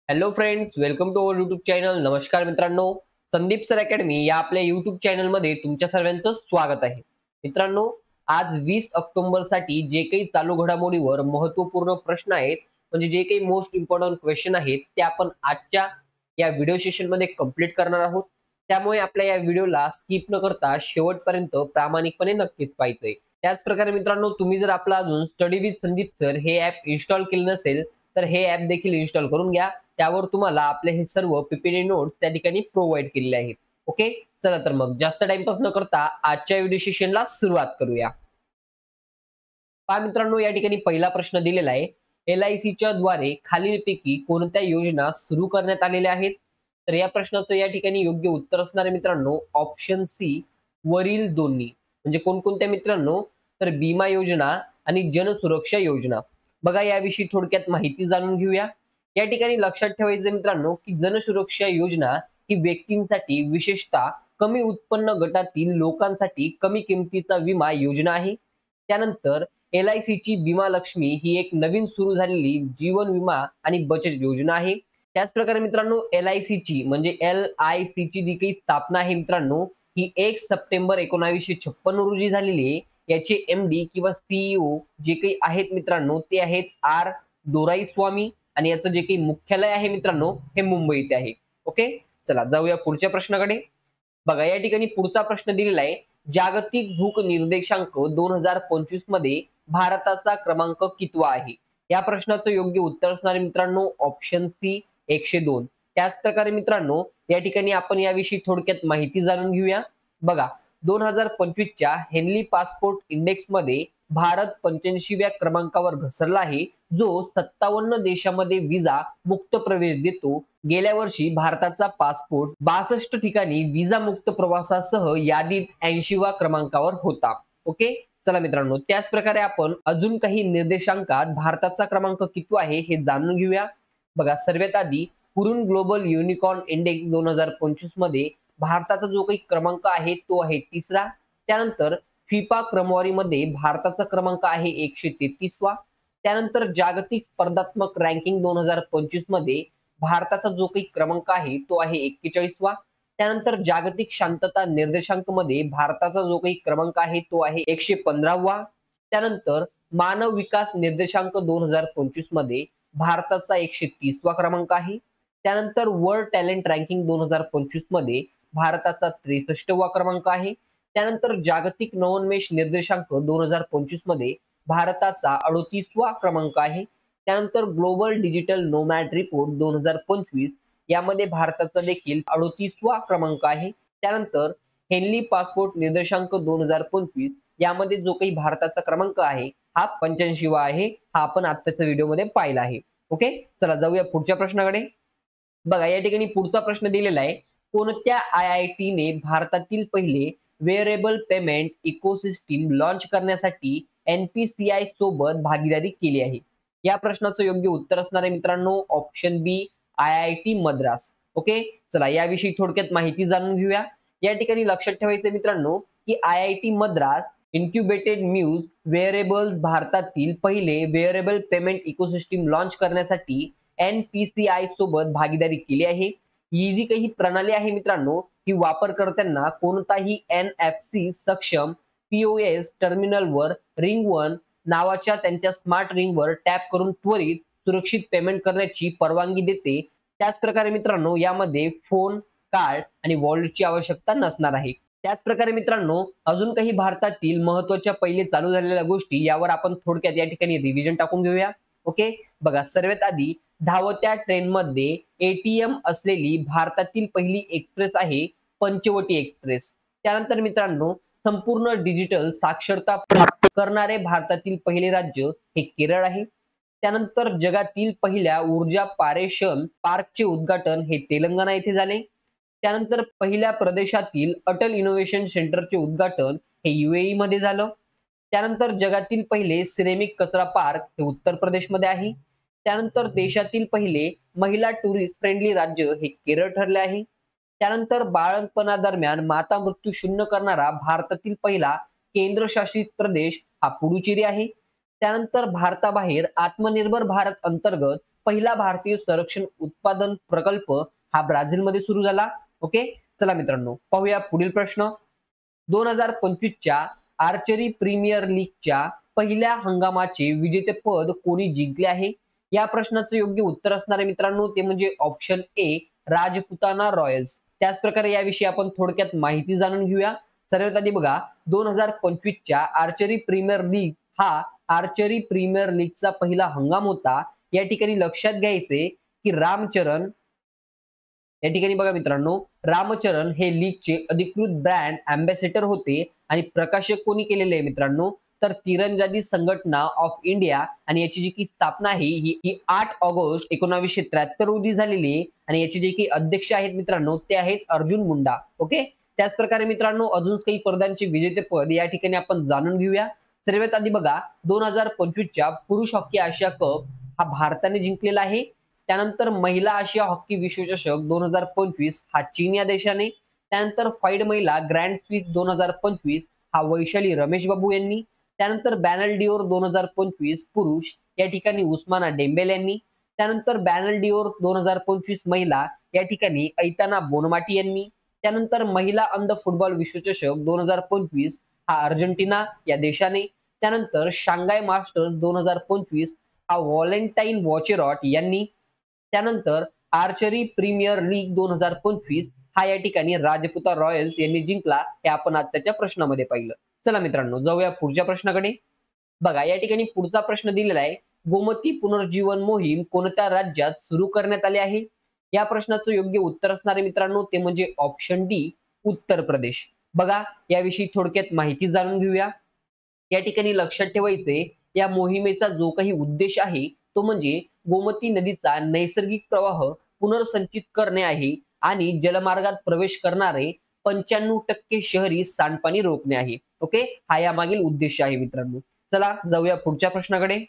Hello friends, welcome to our YouTube channel. नमस्कार मित्रांनो, Sandeep sir academy या आपल्या यूट्यूब चॅनलमध्ये तुमच्या सर्वांचं स्वागत आहे. मित्रांनो, आज 20 ऑक्टोबरसाठी जे काही चालू घडामोडीवर महत्त्वपूर्ण प्रश्न आहेत, म्हणजे जे काही मोस्ट इम्पॉर्टंट क्वेश्चन आहेत, ते आपण आजच्या या व्हिडिओ सेशनमध्ये कंप्लीट करणार आहोत. त्यामुळे आपल्या या व्हिडिओला स्किप न करता शेवटपर्यंत प्रामाणिकपणे नक्कीच पाहायचंय. त्याचप्रकारे मित्रांनो, तुम्ही जर आपला अजून स्टडी विथ संदीप सर हे ॲप इन्स्टॉल केलं नसेल, तर हे ॲप देखील इन्स्टॉल करून घ्या. त्यावर तुम्हाला आपले हे सर्व पीपीटी नोट्स त्या ठिकाणी प्रोव्हाइड केलेले आहेत. ओके, चला तर मग जास्त टाइमपास न करता आजच्या व्हिडिओ सेशनला सुरुवात करूया. पहा मित्रांनो, या ठिकाणी पहिला प्रश्न दिलेला आहे. LICच्या द्वारे खालीलपैकी कोणत्या योजना सुरू करण्यात आलेल्या आहेत? तर या प्रश्नाचं या ठिकाणी योग्य उत्तर असणार आहे मित्रांनो ऑप्शन सी, वरील दोन्ही. म्हणजे कोणकोणत्या मित्रांनो? तर बीमा योजना आणि जनसुरक्षा योजना. बघा, याविषयी थोडक्यात माहिती जाणून घेऊया. या ठिकाणी लक्षात ठेवायचं मित्रांनो की जनसुरक्षा योजना ही व्यक्तींसाठी, विशेषतः कमी उत्पन्न गटातील लोकांसाठी कमी किमतीचा विमा योजना आहे. त्यानंतर LICची बीमा लक्ष्मी ही एक नवीन सुरू झालेली जीवन विमा आणि बचत योजना आहे. त्याचप्रकारे मित्रांनो, LICची म्हणजे LICची जी काही स्थापना आहे मित्रांनो, ही 1 सप्टेंबर 1956 रोजी झालेली आहे. याचे MD किंवा CEO जे काही आहेत मित्रांनो, ते आहेत आर दोराईस्वामी आणि याचं जे काही मुख्यालय आहे मित्रांनो, हे मुंबईत आहे. ओके, चला जाऊया पुढच्या प्रश्नाकडे. बघा, या ठिकाणी पुढचा प्रश्न दिलेला आहे. जागतिक भूक निर्देशांक 2025 मध्ये भारताचा क्रमांक कितवा आहे? या प्रश्नाचं योग्य उत्तर असणार मित्रांनो ऑप्शन सी, 102. त्याच प्रकारे मित्रांनो, या ठिकाणी आपण याविषयी थोडक्यात माहिती जाणून घेऊया. बघा, 2025च्या हेनली पासपोर्ट इंडेक्स मध्ये भारत 85व्या क्रमांकावर घसरला आहे, जो 57 देशामध्ये विजा मुक्त प्रवेश देतो. गेल्या वर्षी भारताचा पासपोर्ट 62 ठिकाणी विजा मुक्त प्रवासासह यादीत 80व्या क्रमांकावर होता. ओके, चला मित्रांनो, त्याच प्रकारे आपण अजून काही निर्देशांकात भारताचा क्रमांक किती आहे हे जाणून घेऊया. बघा, सर्वात आधी हुरुन ग्लोबल युनिकॉर्न इंडेक्स 2025 मध्ये भारताचा जो काही क्रमांक आहे तो आहे 3रा. त्यानंतर फिफा क्रमवारीमध्ये भारताचा क्रमांक आहे 133वा. त्यानंतर जागतिक स्पर्धात्मक रँकिंग 2025 मध्ये भारताचा जो काही क्रमांक आहे तो आहे 41वा. त्यानंतर जागतिक शांतता निर्देशांक मध्ये भारताचा जो काही क्रमांक आहे तो आहे 115वा. त्यानंतर मानव विकास निर्देशांक 2025 मध्ये भारताचा 130वा क्रमांक आहे. त्यानंतर वर्ल्ड टॅलेंट रँकिंग 2025 मध्ये भारताचा 63वा क्रमांक आहे. त्यानंतर जागतिक नवोन्मेष निर्देशांक 2025 मध्ये भारताचा 38वा क्रमांक आहे. त्यानंतर ग्लोबल डिजिटल नोमॅड रिपोर्ट 2025 यामध्ये भारताचा देखील 38वा क्रमांक आहे. त्यानंतर हेनली पासपोर्ट निर्देशांक 2025 यामध्ये जो काही भारताचा क्रमांक आहे हा 85वा आहे. हा आपण आत्ताच्या व्हिडिओमध्ये पाहिला आहे. ओके, चला जाऊया पुढच्या प्रश्नाकडे. बघा, या ठिकाणी पुढचा प्रश्न दिलेला आहे. कोणत्या IIT ने भारतातील पहिले वेअरेबल पेमेंट इकोसिस्टीम लॉन्च करण्यासाठी NPCI सोबत भागीदारी केली आहे? या प्रश्नाचं योग्य उत्तर असणार आहे मित्रांनो ऑप्शन बी, IIT मद्रास. ओके, चला याविषयी थोडक्यात माहिती जाणून घेऊया. या ठिकाणी लक्षात ठेवायचं मित्रांनो की IIT मद्रास इन्क्युबेटेड म्यूज वेअरेबल्स भारतातील पहिले वेअरेबल पेमेंट इकोसिस्टीम लॉन्च करण्यासाठी NPCI सोबत भागीदारी केली आहे. ही जी काही प्रणाली आहे मित्रांनो, ही वापरकर्त्यांना कोणताही NFC सक्षम POS टर्मिनलवर रिंग 1 नावाच्या त्यांच्या स्मार्ट रिंगवर टॅप करून त्वरित सुरक्षित पेमेंट करण्याची परवानगी देते. त्याच प्रकारे मित्रांनो, यामध्ये फोन, कार्ड आणि वॉलेटची आवश्यकता नसणार आहे. त्याच प्रकारे मित्रांनो, अजून काही भारतातील महत्त्वाच्या पहिले चालू झालेल्या गोष्टी यावर आपण थोडक्यात या ठिकाणी रिव्हिजन टाकून घेऊया. ओके, बघा, सर्वात आधी धावत्या ट्रेनमध्ये ATM असलेली भारतातील पहिली एक्सप्रेस आहे पंचवटी एक्सप्रेस. त्यानंतर मित्रांनो, संपूर्ण डिजिटल साक्षरता प्राप्त करणारे भारतातील पहिले राज्य हे केरळ आहे. त्यानंतर जगातील पहिल्या ऊर्जा पारेषण पार्कचे उद्घाटन हे तेलंगणा येथे झाले. त्यानंतर पहिल्या प्रदेशातील अटल इनोव्हेशन सेंटरचे उद्घाटन हे UAE मध्ये झालं. त्यानंतर जगातील पहिले सिरेमिक कचरा पार्क हे उत्तर प्रदेशमध्ये आहे. त्यानंतर देशातील पहिले महिला टुरिस्ट फ्रेंडली राज्य हे केरळ ठरले आहे. त्यानंतर बाळंतपणादरम्यान माता मृत्यू शून्य करणारा भारतातील पहिला केंद्रशासित प्रदेश हा पुडुचेरी आहे. त्यानंतर भारताबाहेर आत्मनिर्भर भारत अंतर्गत पहिला भारतीय संरक्षण उत्पादन प्रकल्प हा ब्राझीलमध्ये सुरू झाला. ओके, चला मित्रांनो पाहूया पुढील प्रश्न. 2025च्या आर्चरी प्रीमियर लीगच्या पहिल्या हंगामाचे विजेतेपद कोणी जिंकले आहे? या प्रश्नाचं योग्य उत्तर असणार आहे मित्रांनो ते म्हणजे ऑप्शन ए, राजपुताना रॉयल्स. त्याच प्रकारे याविषयी आपण थोडक्यात माहिती जाणून घेऊया. सर्वात आधी बघा, 2025च्या आर्चरी प्रीमियर लीग हा आर्चरी प्रीमियर लीगचा पहिला हंगाम होता. या ठिकाणी लक्षात घ्यायचे की रामचरण, या ठिकाणी बघा मित्रांनो, रामचरण हे लीगचे अधिकृत ब्रँड अँबॅसेडर होते आणि प्रकाशक कोणी केलेले आहे मित्रांनो तर तिरंदाजी संघटना ऑफ इंडिया, आणि याची जी की स्थापना आहे ही 8 ऑगस्ट 1973 रोजी झालेली आहे आणि याचे जे की अध्यक्ष आहेत मित्रांनो ते आहेत अर्जुन मुंडा. ओके, त्याच प्रकारे मित्रांनो अजून काही स्पर्धांचे विजेतेपद या ठिकाणी आपण जाणून घेऊया. सर्वात आधी बघा, 2025च्या पुरुष हॉकी आशिया कप हा भारताने जिंकलेला आहे. त्यानंतर महिला आशिया हॉकी विश्वचषक 2025 हा चीन या देशाने. त्यानंतर फाईड महिला ग्रँड स्विस 2025 हा वैशाली रमेश बाबू यांनी. त्यानंतर बॅनल डिओर 2025 पुरुष या ठिकाणी उस्माना डेंबेल यांनी. त्यानंतर बॅनल डिओर 2025 महिला या ठिकाणी ऐताना बोनमाटी यांनी. त्यानंतर महिला अंध फुटबॉल विश्वचषक 2025 हा अर्जेंटिना या देशाने. त्यानंतर शांघाय मास्टर्स 2025 हा व्हॅलेंटाईन वॉचेरॉट यांनी. त्यानंतर आर्चरी प्रीमियर लीग 2025 हा या ठिकाणी राजपुता रॉयल्स यांनी जिंकला. हे आपण आताच्या प्रश्नामध्ये पाहिलं. चला मित्रांनो जाऊया पुढच्या प्रश्नाकडे. बघा, या ठिकाणी पुढचा प्रश्न दिलेला आहे, गोमती पुनर्जीवन मोहीम कोणत्या राज्यात सुरू करण्यात आली आहे? या प्रश्नाचं योग्य उत्तर असणारे मित्रांनो ते म्हणजे ऑप्शन डी, उत्तर प्रदेश. बघा, याविषयी थोडक्यात माहिती जाणून घेऊया. या ठिकाणी लक्षात ठेवायचे, या मोहिमेचा जो काही उद्देश आहे तो म्हणजे गोमती नदीचा नैसर्गिक प्रवाह पुनर्संचित करणे आहे आणि जलमार्गात प्रवेश करणारे 95% शहरी सांडपाणी रोखणे आहे. ओके, हा या मागील उद्देश आहे मित्रांनो. चला जाऊया पुढच्या प्रश्नाकडे.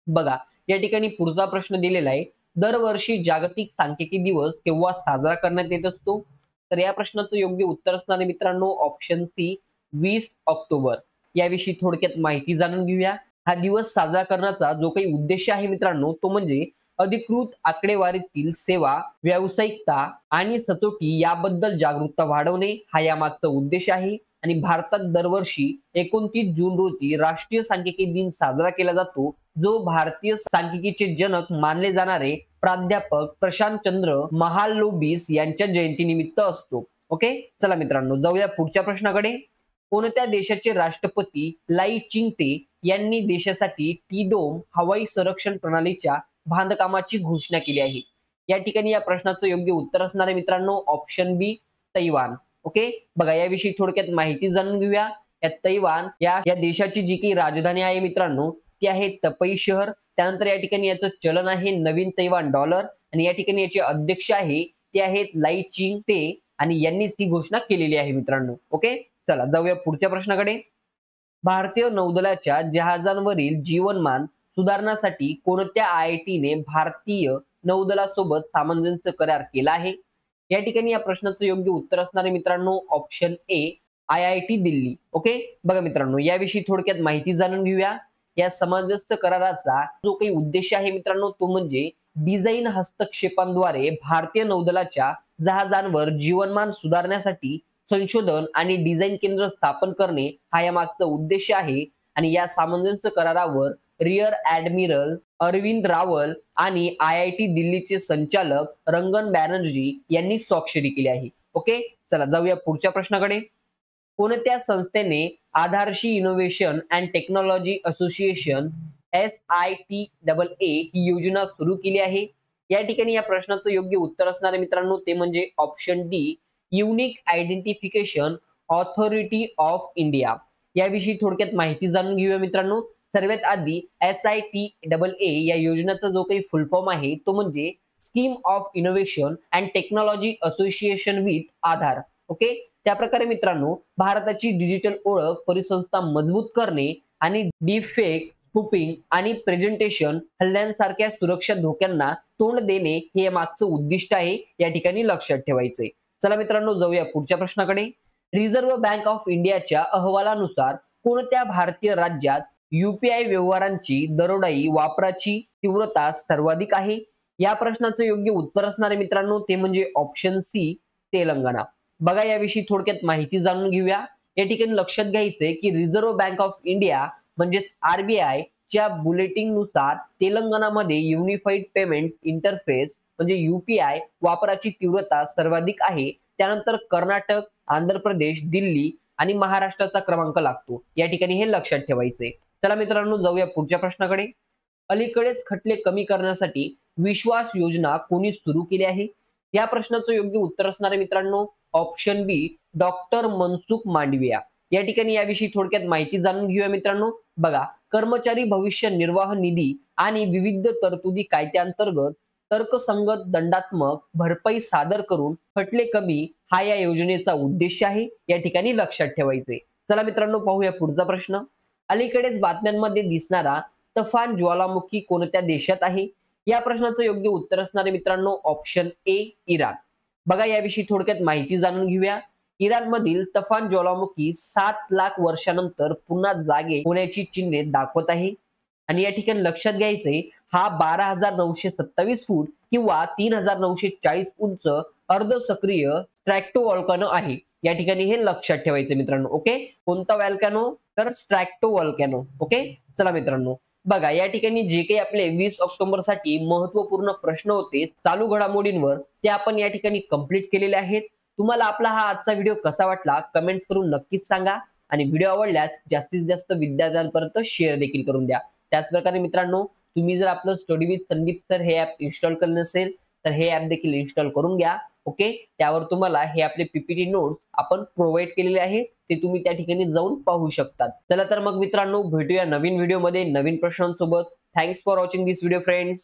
बघा, या ठिकाणी पुढचा प्रश्न दिलेला आहे, दरवर्षी जागतिक सांख्यिकी दिवस केव्हा साजरा करण्यात येत असतो? तर या प्रश्नाचं योग्य उत्तर असणारे मित्रांनो ऑप्शन सी, 20 ऑक्टोबर. याविषयी थोडक्यात माहिती जाणून घेऊया. हा दिवस साजरा करण्याचा जो काही उद्देश आहे मित्रांनो तो म्हणजे अधिकृत आकडेवारीतील सेवा, व्यावसायिकता आणि सचोटी याबद्दल जागरूकता वाढवणे हा यामागचा उद्देश आहे. आणि भारतात दरवर्षी 29 जून रोजी राष्ट्रीय सांख्यिकी दिन साजरा केला जातो, जो भारतीय सांख्यिकीचे जनक मानले जाणारे प्राध्यापक प्रशांत चंद्र महालनोबिस यांच्या जयंतीनिमित्त असतो. ओके, चला मित्रांनो जाऊया पुढच्या प्रश्नाकडे. कोणत्या देशाचे राष्ट्रपती लाई चिंगते यांनी देशासाठी टी-डोम हवाई संरक्षण प्रणालीच्या बांधकामाची घोषणा केली आहे? या ठिकाणी या प्रश्नाचं योग्य उत्तर असणारे मित्रांनो ऑप्शन बी, तैवान. ओके, बघा, याविषयी थोडक्यात माहिती जाणून घेऊया. या तैवान या देशाची जी काही राजधानी आहे मित्रांनो ती आहे तपई शहर. त्यानंतर या ठिकाणी याचं चलन आहे नवीन तैवान डॉलर आणि या ठिकाणी याचे अध्यक्ष आहे ते आहेत लाई चिंगते आणि यांनीच ही घोषणा केलेली आहे मित्रांनो. ओके, चला जाऊया पुढच्या प्रश्नाकडे. भारतीय नौदलाच्या जहाजांवरील जीवनमान सुधारण्यासाठी कोणत्या IIT-ने भारतीय नौदलासोबत सामंजस्य करार केला आहे? या ठिकाणी या प्रश्नाचं योग्य उत्तर असणारे मित्रांनो option A, IIT Delhi. Okay, बघा मित्रांनो याविषयी थोडक्यात माहिती जाणून घेऊया. या सामंजस्य कराराचा जो काही उद्देश आहे मित्रांनो तो म्हणजे डिझाईन हस्तक्षेपांद्वारे भारतीय नौदलाच्या जहाजांवर जीवनमान सुधारण्यासाठी संशोधन आणि डिझाईन केंद्र स्थापन करणे हा या मागचा उद्देश आहे. आणि या सामंजस्य करारावर रिअर ऍडमिरल अरविंद रावल आणि IIT दिल्लीचे संचालक रंगन बॅनर्जी यांनी स्वाक्षरी केली आहे. ओके, चला जाऊया पुढच्या प्रश्नाकडे. कोणत्या संस्थेने आधारशी innovation and technology association SITAA ही योजना सुरू केली आहे? या ठिकाणी या प्रश्नाचं योग्य उत्तर असणारे मित्रांनो ते म्हणजे option D, unique identification authority of India. याविषयी थोडक्यात माहिती जाणून घेऊया मित्रांनो. सर्वात आधी SITAA या योजनेचा जो काही फुल फॉर्म आहे तो म्हणजे scheme of innovation and technology association with Aadhaar. Okay, त्या प्रकारे मित्रांनो भारताची डिजिटल ओळख परिसंस्था मजबूत करणे आणि डीफेक, स्पूफिंग आणि प्रेझेंटेशन हल्ल्यांसारख्या सुरक्षा धोक्यांना तोंड देणे हे मागचं उद्दिष्ट आहे. या ठिकाणी लक्षात ठेवायचंय. चला मित्रांनो जाऊया पुढच्या प्रश्नाकडे. रिझर्व्ह बँक ऑफ इंडियाच्या अहवालानुसार कोणत्या भारतीय राज्यात UPI व्यवहारांची दरोडाई वापराची तीव्रता सर्वाधिक आहे? या प्रश्नाचं योग्य उत्तर असणार आहे मित्रांनो ते म्हणजे ऑप्शन सी तेलंगणा. बघा याविषयी थोडक्यात माहिती जाणून घेऊया. या ठिकाणी लक्षात घ्यायचंय की रिझर्व्ह बँक ऑफ इंडिया म्हणजेच RBI च्या बुलेटिन नुसार तेलंगणामध्ये युनिफाईड पेमेंट्स इंटरफेस म्हणजे UPI वापराची तीव्रता सर्वाधिक आहे. त्यानंतर कर्नाटक, आंध्र प्रदेश, दिल्ली आणि महाराष्ट्राचा क्रमांक लागतो. या ठिकाणी हे लक्षात ठेवायचंय. चला मित्रांनो जाऊया पुढच्या प्रश्नाकडे. अलीकडेच खटले कमी करण्यासाठी विश्वास योजना कोणी सुरू केली आहे? या प्रश्नाचं योग्य उत्तर असणार आहे मित्रांनो ऑप्शन बी डॉक्टर मनसुख मांडविया. या ठिकाणी याविषयी थोडक्यात माहिती जाणून घेऊया मित्रांनो. बघा कर्मचारी भविष्य निर्वाह निधी आणि विविध तरतुदी कायद्याअंतर्गत तर्कसंगत दंडात्मक भरपाई सादर करून खटले कमी हा या योजनेचा उद्देश आहे. या ठिकाणी लक्षात ठेवायचे. चला मित्रांनो पाहूया पुढचा प्रश्न. अलीकडेच बातम्यांमध्ये दिसणारा तफान ज्वालामुखी कोणत्या देशात आहे? या प्रश्नाचं योग्य उत्तर असणार आहे मित्रांनो ऑप्शन ए इराण. बघा याविषयी थोडक्यात माहिती जाणून घेऊया. इराणमधील तफान ज्वालामुखी 7 लाख वर्षानंतर पुन्हा जागे होण्याची चिन्हे दाखवत आहे. आणि या ठिकाणी लक्षात घ्यायचंय हा 12,927 फूट किंवा 3,940 उंच अर्ध सक्रिय स्ट्रॅक्टो व्हॉल्कॅनो आहे. या ठिकाणी हे लक्षात ठेवायचं मित्रांनो. ओके कोणता व्हॉल्कॅनो तर स्ट्रॅक्टो व्हॉल्कॅनो. ओके चला मित्रांनो बघा या ठिकाणी जे काही आपले 20 ऑक्टोबर साठी महत्वपूर्ण प्रश्न होते चालू घडामोडींवर ते आपण या ठिकाणी कंप्लीट केलेले आहेत. तुम्हाला आपला हा आजचा व्हिडिओ कसा वाटला कमेंट्स करून नक्कीच सांगा आणि व्हिडिओ आवडल्यास जास्तीत जास्त विद्यार्थ्यांपर्यंत शेअर देखील करून द्या. त्याचप्रकारे मित्रांनो तुम्ही जर आपलं स्टडी विथ संदीप सर हे ऍप इन्स्टॉल केलं नसेल तर हे ऍप देखील इन्स्टॉल करून घ्या. ओके त्यावर तुम्हाला हे आपले PPT नोट्स आपण प्रोव्हाइड केलेले आहेत ते तुम्ही त्या ठिकाणी जाऊन पाहू शकतात. चला तर मग मित्रांनो भेटूया नवीन व्हिडिओ मध्ये नवीन प्रश्नांसोबत. Thanks for watching this video friends.